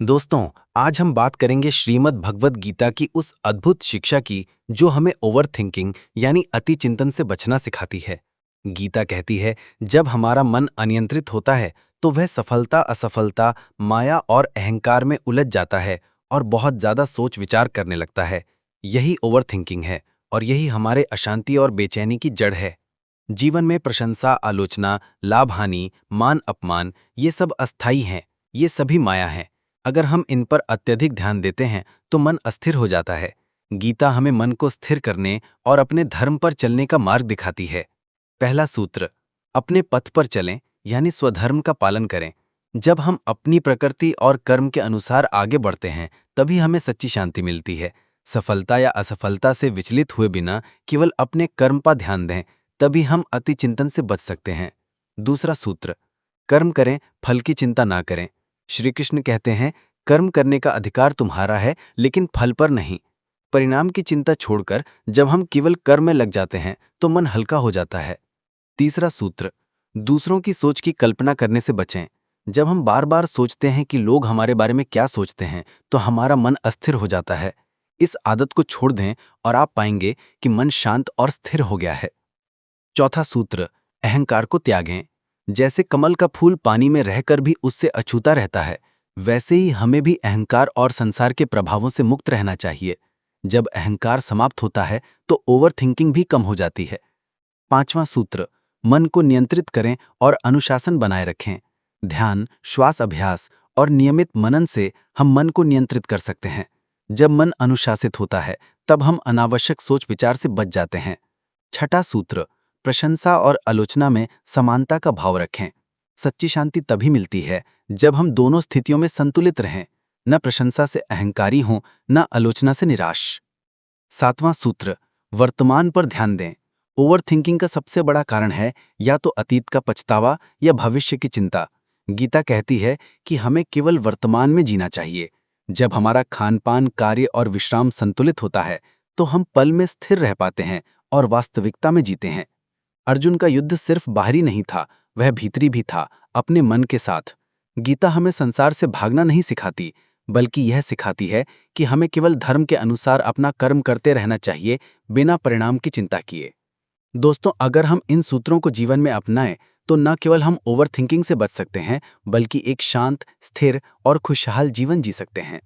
दोस्तों, आज हम बात करेंगे श्रीमद् भगवद गीता की उस अद्भुत शिक्षा की जो हमें ओवर थिंकिंग यानी अति चिंतन से बचना सिखाती है। गीता कहती है, जब हमारा मन अनियंत्रित होता है तो वह सफलता असफलता, माया और अहंकार में उलझ जाता है और बहुत ज्यादा सोच विचार करने लगता है। यही ओवर थिंकिंग है और यही हमारे अशांति और बेचैनी की जड़ है। जीवन में प्रशंसा, आलोचना, लाभ हानि, मान अपमान, ये सब अस्थायी हैं, ये सभी माया हैं। अगर हम इन पर अत्यधिक ध्यान देते हैं तो मन अस्थिर हो जाता है। गीता हमें मन को स्थिर करने और अपने धर्म पर चलने का मार्ग दिखाती है। पहला सूत्र, अपने पथ पर चलें यानी स्वधर्म का पालन करें। जब हम अपनी प्रकृति और कर्म के अनुसार आगे बढ़ते हैं तभी हमें सच्ची शांति मिलती है। सफलता या असफलता से विचलित हुए बिना केवल अपने कर्म पर ध्यान दें, तभी हम अति चिंतन से बच सकते हैं। दूसरा सूत्र, कर्म करें, फल की चिंता ना करें। श्री कृष्ण कहते हैं, कर्म करने का अधिकार तुम्हारा है लेकिन फल पर नहीं। परिणाम की चिंता छोड़कर जब हम केवल कर्म में लग जाते हैं तो मन हल्का हो जाता है। तीसरा सूत्र, दूसरों की सोच की कल्पना करने से बचें। जब हम बार बार सोचते हैं कि लोग हमारे बारे में क्या सोचते हैं तो हमारा मन अस्थिर हो जाता है। इस आदत को छोड़ दें और आप पाएंगे कि मन शांत और स्थिर हो गया है। चौथा सूत्र, अहंकार को त्यागें। जैसे कमल का फूल पानी में रहकर भी उससे अछूता रहता है, वैसे ही हमें भी अहंकार और संसार के प्रभावों से मुक्त रहना चाहिए। जब अहंकार समाप्त होता है तो ओवर थिंकिंग भी कम हो जाती है। पांचवां सूत्र, मन को नियंत्रित करें और अनुशासन बनाए रखें। ध्यान, श्वास अभ्यास और नियमित मनन से हम मन को नियंत्रित कर सकते हैं। जब मन अनुशासित होता है तब हम अनावश्यक सोच विचार से बच जाते हैं। छठा सूत्र, प्रशंसा और आलोचना में समानता का भाव रखें। सच्ची शांति तभी मिलती है जब हम दोनों स्थितियों में संतुलित रहें, न प्रशंसा से अहंकारी हों, न आलोचना से निराश। सातवां सूत्र, वर्तमान पर ध्यान दें। ओवर थिंकिंग का सबसे बड़ा कारण है या तो अतीत का पछतावा या भविष्य की चिंता। गीता कहती है कि हमें केवल वर्तमान में जीना चाहिए। जब हमारा खान पान, कार्य और विश्राम संतुलित होता है तो हम पल में स्थिर रह पाते हैं और वास्तविकता में जीते हैं। अर्जुन का युद्ध सिर्फ बाहरी नहीं था, वह भीतरी भी था, अपने मन के साथ। गीता हमें संसार से भागना नहीं सिखाती, बल्कि यह सिखाती है कि हमें केवल धर्म के अनुसार अपना कर्म करते रहना चाहिए, बिना परिणाम की चिंता किए। दोस्तों, अगर हम इन सूत्रों को जीवन में अपनाएं तो न केवल हम ओवर थिंकिंग से बच सकते हैं, बल्कि एक शांत, स्थिर और खुशहाल जीवन जी सकते हैं।